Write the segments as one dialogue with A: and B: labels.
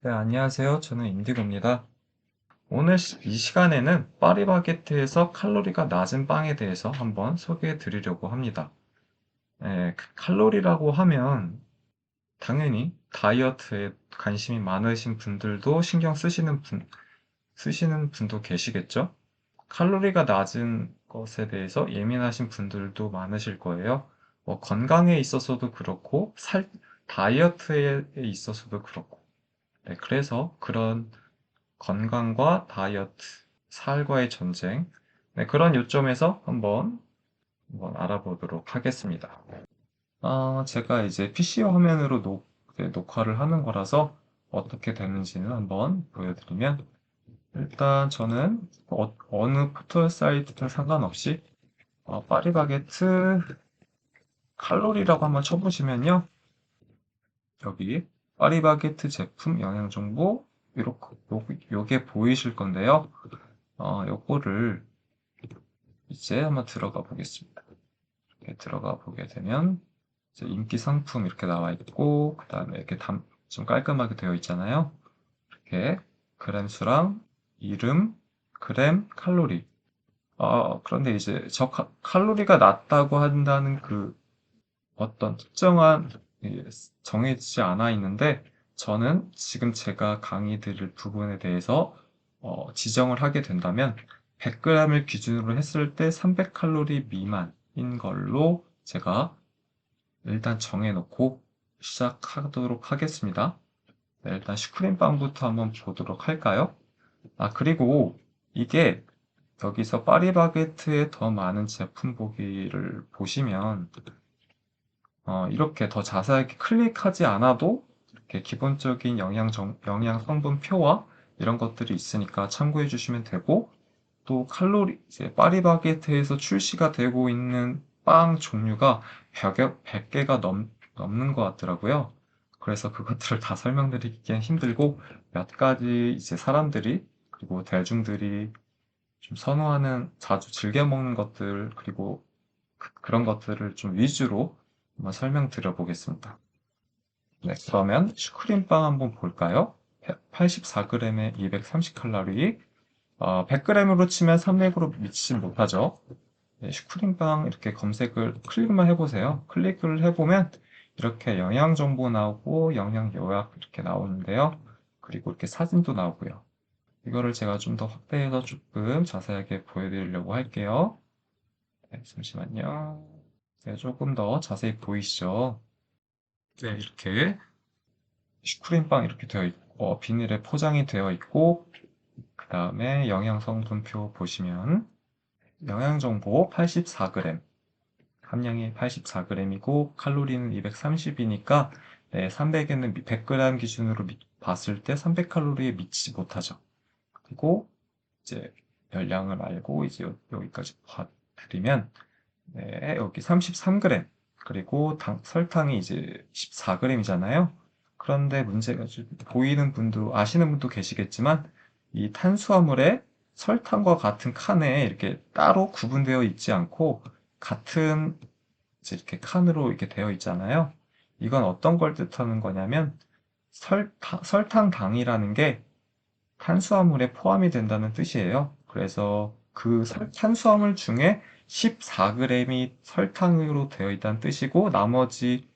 A: 네, 안녕하세요. 저는 인디고입니다. 오늘 이 시간에는 파리바게트에서 칼로리가 낮은 빵에 대해서 한번 소개해 드리려고 합니다. 그 칼로리라고 하면 당연히 다이어트에 관심이 많으신 분들도 신경 쓰시는 분도 계시겠죠? 칼로리가 낮은 것에 대해서 예민하신 분들도 많으실 거예요. 뭐 건강에 있어서도 그렇고, 다이어트에 있어서도 그렇고. 네, 그래서 그런 건강과 다이어트, 살과의 전쟁. 네, 그런 요점에서 한번 알아보도록 하겠습니다. 제가 이제 PC 화면으로 네, 녹화를 하는 거라서 어떻게 되는지는 한번 보여드리면, 일단 저는 느 포털 사이트든 상관없이 파리바게트 칼로리라고 한번 쳐보시면요. 여기 파리바게트 제품 영양정보 이렇게 요게 보이실 건데요. 요거를 이제 한번 들어가 보겠습니다. 이렇게 들어가 보게 되면 이제 인기 상품 이렇게 나와 있고 그 다음에 이렇게 좀 깔끔하게 되어 있잖아요. 이렇게 그램 수랑 이름, 그램, 칼로리. 그런데 이제 칼로리가 낮다고 한다는 그 어떤 특정한 정해지지 않아 있는데 저는 지금 제가 강의 드릴 부분에 대해서 지정을 하게 된다면 100g을 기준으로 했을 때 300칼로리 미만인 걸로 제가 일단 정해놓고 시작하도록 하겠습니다. 네, 일단 슈크림빵부터 한번 보도록 할까요? 그리고 이게 여기서 파리바게트에 더 많은 제품 보기를 보시면 이렇게 더 자세하게 클릭하지 않아도 이렇게 기본적인 영양 성분표와 이런 것들이 있으니까 참고해 주시면 되고, 또 이제 파리바게트에서 출시가 되고 있는 빵 종류가 100개가 넘는 것 같더라고요. 그래서 그것들을 다 설명드리기엔 힘들고, 몇 가지 이제 사람들이, 그리고 대중들이 좀 선호하는, 자주 즐겨 먹는 것들, 그리고 그런 것들을 좀 위주로 한번 설명드려 보겠습니다. 네, 그러면 슈크림빵 한번 볼까요? 84g에 230칼로리, 100g으로 치면 300으로 미치진 못하죠. 네, 슈크림빵 이렇게 클릭만 해보세요. 클릭을 해보면 이렇게 영양 정보 나오고 영양 요약 이렇게 나오는데요. 그리고 이렇게 사진도 나오고요. 이거를 제가 좀 더 확대해서 조금 자세하게 보여드리려고 할게요. 네, 잠시만요. 네, 조금 더 자세히 보이시죠? 네, 이렇게 슈크림빵 이렇게 되어 있고, 비닐에 포장이 되어 있고, 그 다음에 영양성분표 보시면, 영양정보 84g, 함량이 84g이고, 칼로리는 230이니까, 네, 300에는 100g 기준으로 봤을 때 300칼로리에 미치지 못하죠. 그리고 이제 열량을 알고, 이제 여기까지 봐드리면, 네, 여기 33g. 그리고 설탕이 이제 14g이잖아요. 그런데 문제가 보이는 분도, 아시는 분도 계시겠지만, 이 탄수화물에 설탕과 같은 칸에 이렇게 따로 구분되어 있지 않고, 같은 이제 이렇게 칸으로 이렇게 되어 있잖아요. 이건 어떤 걸 뜻하는 거냐면, 설탕당이라는 게 탄수화물에 포함이 된다는 뜻이에요. 그래서 그 탄수화물 중에 14g이 설탕으로 되어 있다는 뜻이고 나머지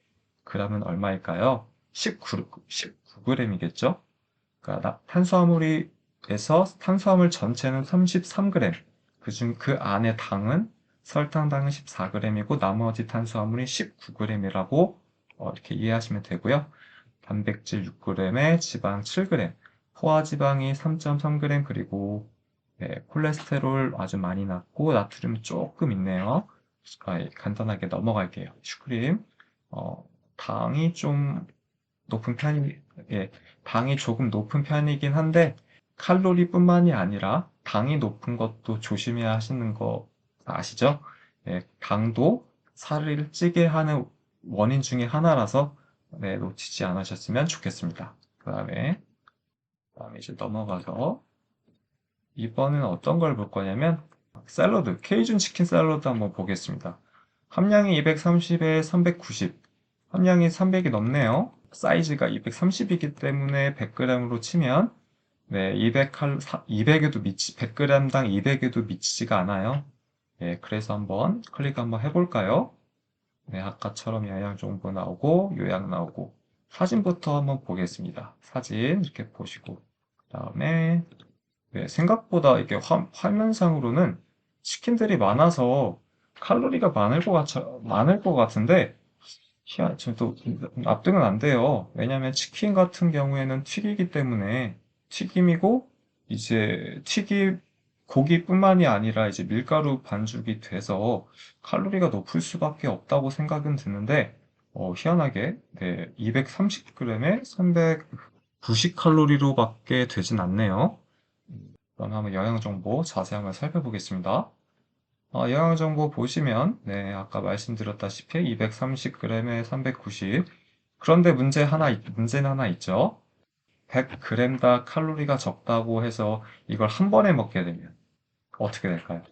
A: g은 얼마일까요? 19g이겠죠? 그러니까 탄수화물 전체는 33g. 그 안에 설탕당은 14g이고 나머지 탄수화물이 19g이라고 이렇게 이해하시면 되고요. 단백질 6g에 지방 7g, 포화지방이 3.3g, 그리고 네, 콜레스테롤 아주 많이 낮고 나트륨 조금 있네요. 간단하게 넘어갈게요. 슈크림, 어, 당이 좀 높은 편이, 예, 당이 조금 높은 편이긴 한데 칼로리뿐만이 아니라 당이 높은 것도 조심해야 하시는 거 아시죠? 예, 당도 살을 찌게 하는 원인 중에 하나라서 네, 놓치지 않으셨으면 좋겠습니다. 그다음에 이제 넘어가서 이번엔 어떤 걸 볼 거냐면 샐러드, 케이준 치킨 샐러드 한번 보겠습니다. 함량이 230에 390, 함량이 300이 넘네요. 사이즈가 230이기 때문에 100g으로 치면 네, 200에도 100g당 200에도 미치지가 않아요. 네, 그래서 한번 클릭 한번 해볼까요? 네, 아까처럼 영양 정보 나오고 요약 나오고 사진부터 한번 보겠습니다. 사진 이렇게 보시고 그다음에 네, 생각보다 이게 화면상으로는 치킨들이 많아서 칼로리가 많을 것 같은데 저도 납득은 안 돼요. 왜냐하면 치킨 같은 경우에는 튀기기 때문에 튀김이고 이제 고기뿐만이 아니라 이제 밀가루 반죽이 돼서 칼로리가 높을 수밖에 없다고 생각은 드는데 희한하게 네, 230g에 390칼로리로밖에 되진 않네요. 그럼 한번 영양 정보 자세히 한번 살펴보겠습니다. 영양정보 보시면, 네, 아까 말씀드렸다시피 230g에 390. 그런데 문제는 하나 있죠. 100g당 칼로리가 적다고 해서 이걸 한 번에 먹게 되면 어떻게 될까요?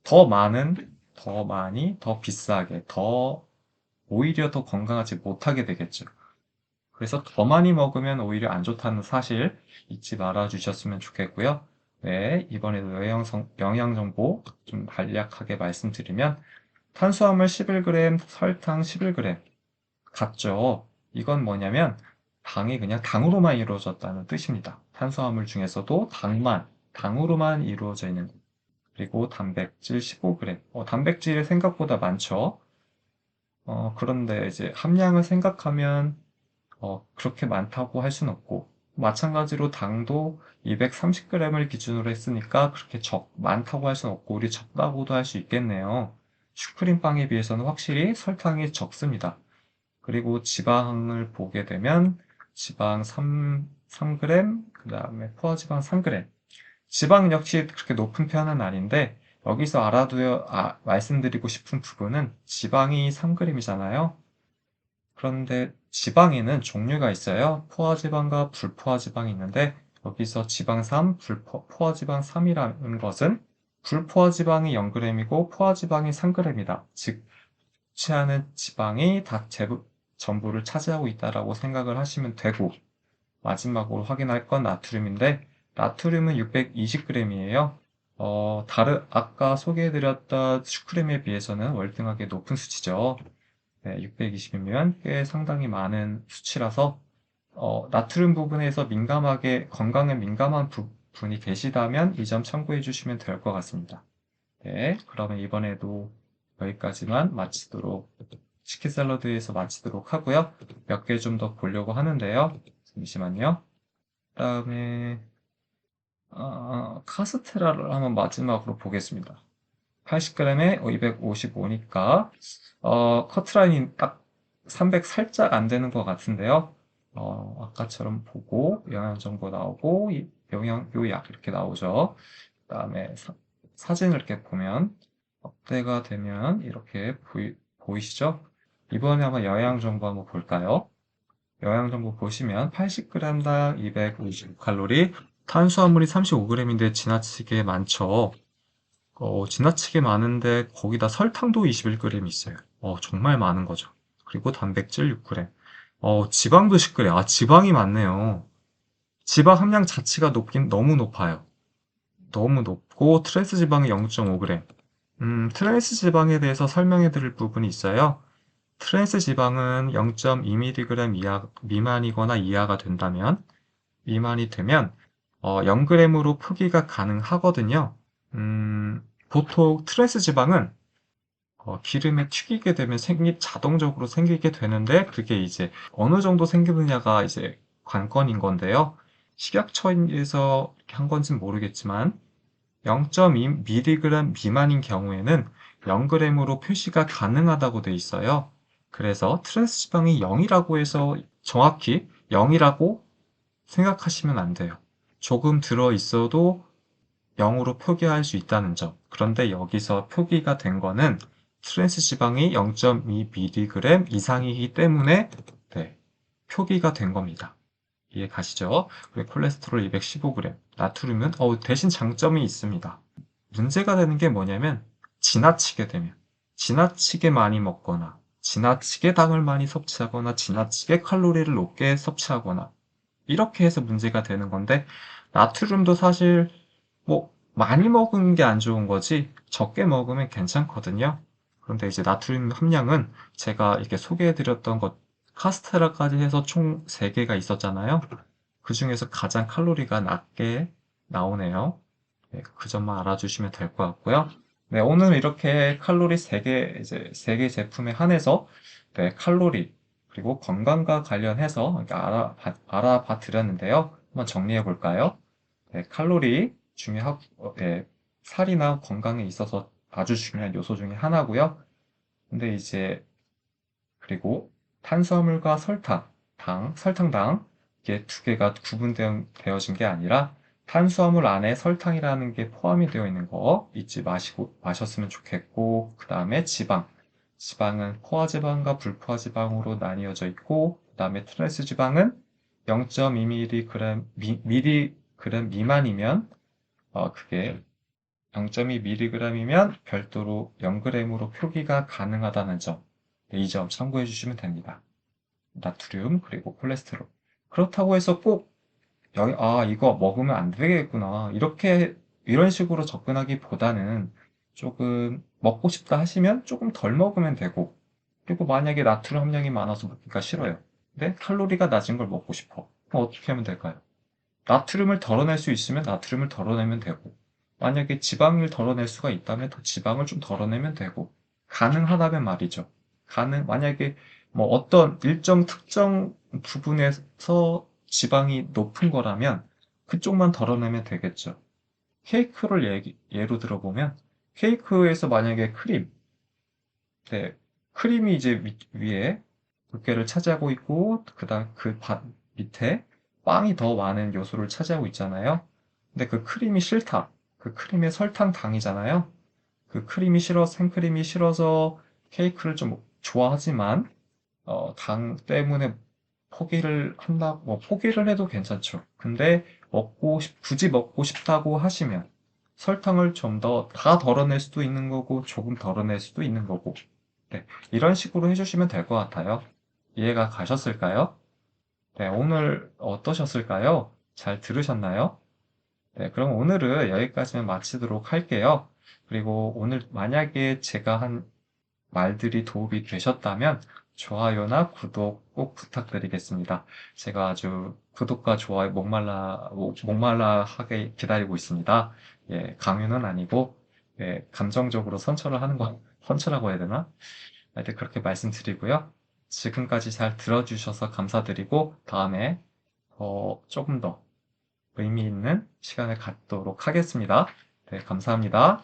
A: 더 많이, 더 비싸게, 오히려 더 건강하지 못하게 되겠죠. 그래서 더 많이 먹으면 오히려 안 좋다는 사실 잊지 말아 주셨으면 좋겠고요. 네, 이번에도 영양 정보 좀 간략하게 말씀드리면 탄수화물 11g, 설탕 11g 같죠? 이건 뭐냐면 당이 그냥 당으로만 이루어졌다는 뜻입니다. 탄수화물 중에서도 당으로만 이루어져 있는 것. 그리고 단백질 15g. 단백질이 생각보다 많죠? 그런데 이제 함량을 생각하면 그렇게 많다고 할 수는 없고, 마찬가지로 당도 230g을 기준으로 했으니까 그렇게 많다고 할 수는 없고, 우리 적다고도 할 수 있겠네요. 슈크림빵에 비해서는 확실히 설탕이 적습니다. 그리고 지방을 보게 되면 지방 3g, 그 다음에 포화지방 3g. 지방 역시 그렇게 높은 편은 아닌데, 여기서 말씀드리고 싶은 부분은 지방이 3g이잖아요. 그런데 지방에는 종류가 있어요. 포화지방과 불포화지방이 있는데 여기서 지방 3, 포화지방 3이라는 것은 불포화지방이 0g이고 포화지방이 3g이다. 즉, 취하는 지방이 전부를 차지하고 있다라고 생각을 하시면 되고 마지막으로 확인할 건 나트륨인데 나트륨은 620g이에요. 아까 소개해드렸던 슈크림에 비해서는 월등하게 높은 수치죠. 네, 620이면 꽤 상당히 많은 수치라서 나트륨 부분에서 건강에 민감한 분이 계시다면 이 점 참고해 주시면 될 것 같습니다. 네, 그러면 이번에도 여기까지만 치킨 샐러드에서 마치도록 하고요. 몇 개 좀 더 보려고 하는데요. 잠시만요. 그다음에 카스테라를 한번 마지막으로 보겠습니다. 80g에 255니까 커트라인이 딱 300 살짝 안 되는 것 같은데요. 아까처럼 보고 영양 정보 나오고 영양 요약 이렇게 나오죠. 그다음에 사진을 이렇게 보면 확대가 되면 이렇게 보이시죠? 이번에 한번 영양 정보 한번 볼까요? 영양 정보 보시면 80g당 250칼로리, 탄수화물이 35g인데 지나치게 많죠. 지나치게 많은데 거기다 설탕도 21g 있어요. 정말 많은 거죠. 그리고 단백질 6g. 지방도 10g. 지방이 많네요. 지방 함량 자체가 너무 높아요. 너무 높고 트랜스 지방이 0.5g. 트랜스 지방에 대해서 설명해 드릴 부분이 있어요. 트랜스 지방은 0.2mg 미만이거나 이하가 된다면 미만이 되면 0g으로 표기가 가능하거든요. 보통 트랜스 지방은 기름에 튀기게 되면 자동적으로 생기게 되는데 그게 이제 어느 정도 생기느냐가 이제 관건인 건데요. 식약처에서 이렇게 한 건지는 모르겠지만 0.2mg 미만인 경우에는 0g으로 표시가 가능하다고 돼 있어요. 그래서 트랜스 지방이 0이라고 해서 정확히 0이라고 생각하시면 안 돼요. 조금 들어 있어도 0으로 표기할 수 있다는 점. 그런데 여기서 표기가 된 거는 트랜스 지방이 0.2mg 이상이기 때문에 네, 표기가 된 겁니다. 이해 가시죠? 그리고 콜레스테롤 215g, 나트륨은 대신 장점이 있습니다. 문제가 되는 게 뭐냐면 지나치게 많이 먹거나 지나치게 당을 많이 섭취하거나 지나치게 칼로리를 높게 섭취하거나 이렇게 해서 문제가 되는 건데 나트륨도 사실 뭐 많이 먹은 게 안 좋은 거지 적게 먹으면 괜찮거든요. 그런데 이제 나트륨 함량은 제가 이렇게 소개해드렸던 것 카스테라까지 해서 총 3개가 있었잖아요. 그 중에서 가장 칼로리가 낮게 나오네요. 네, 그 점만 알아주시면 될 것 같고요. 네, 오늘 이렇게 칼로리 3개, 이제 3개 제품에 한해서 네, 칼로리, 그리고 건강과 관련해서 이렇게 알아봐 드렸는데요. 한번 정리해 볼까요? 네, 칼로리 중요하고, 네, 살이나 건강에 있어서 아주 중요한 요소 중에 하나고요. 근데 이제 그리고 탄수화물과 설탕당 이게 두 개가 구분되어진 게 아니라 탄수화물 안에 설탕이라는 게 포함이 되어 있는 거 잊지 마셨으면 좋겠고, 그 다음에 지방은 포화지방과 불포화지방으로 나뉘어져 있고, 그 다음에 트랜스 지방은 0.2mg 미만이면 그게 0.2mg이면 별도로 0g으로 표기가 가능하다는 점, 네, 이 점 참고해 주시면 됩니다. 나트륨 그리고 콜레스테롤. 그렇다고 해서 꼭 이거 먹으면 안 되겠구나. 이런 식으로 접근하기보다는 조금 먹고 싶다 하시면 조금 덜 먹으면 되고, 그리고 만약에 나트륨 함량이 많아서 먹기가 싫어요. 근데 칼로리가 낮은 걸 먹고 싶어. 그럼 어떻게 하면 될까요? 나트륨을 덜어낼 수 있으면 나트륨을 덜어내면 되고, 만약에 지방을 덜어낼 수가 있다면 더 지방을 좀 덜어내면 되고, 가능하다면 말이죠. 만약에 뭐 어떤 일정 특정 부분에서 지방이 높은 거라면 그쪽만 덜어내면 되겠죠. 케이크를 예로 들어보면, 케이크에서 만약에 네, 크림이 이제 위에 두께를 차지하고 있고, 그다음 밑에 빵이 더 많은 요소를 차지하고 있잖아요. 근데 그 크림이 싫다. 그 크림의 설탕당이잖아요. 그 크림이 생크림이 싫어서 케이크를 좀 좋아하지만, 당 때문에 포기를 해도 괜찮죠. 근데 굳이 먹고 싶다고 하시면, 설탕을 좀 다 덜어낼 수도 있는 거고, 조금 덜어낼 수도 있는 거고, 네, 이런 식으로 해주시면 될 것 같아요. 이해가 가셨을까요? 네, 오늘 어떠셨을까요? 잘 들으셨나요? 네, 그럼 오늘은 여기까지만 마치도록 할게요. 그리고 오늘 만약에 제가 한 말들이 도움이 되셨다면 좋아요나 구독 꼭 부탁드리겠습니다. 제가 아주 구독과 좋아요 목말라 하게 기다리고 있습니다. 예, 강요는 아니고, 예, 감정적으로 선처라고 해야 되나? 하여튼 그렇게 말씀드리고요. 지금까지 잘 들어주셔서 감사드리고, 다음에 조금 더 의미 있는 시간을 갖도록 하겠습니다. 네, 감사합니다.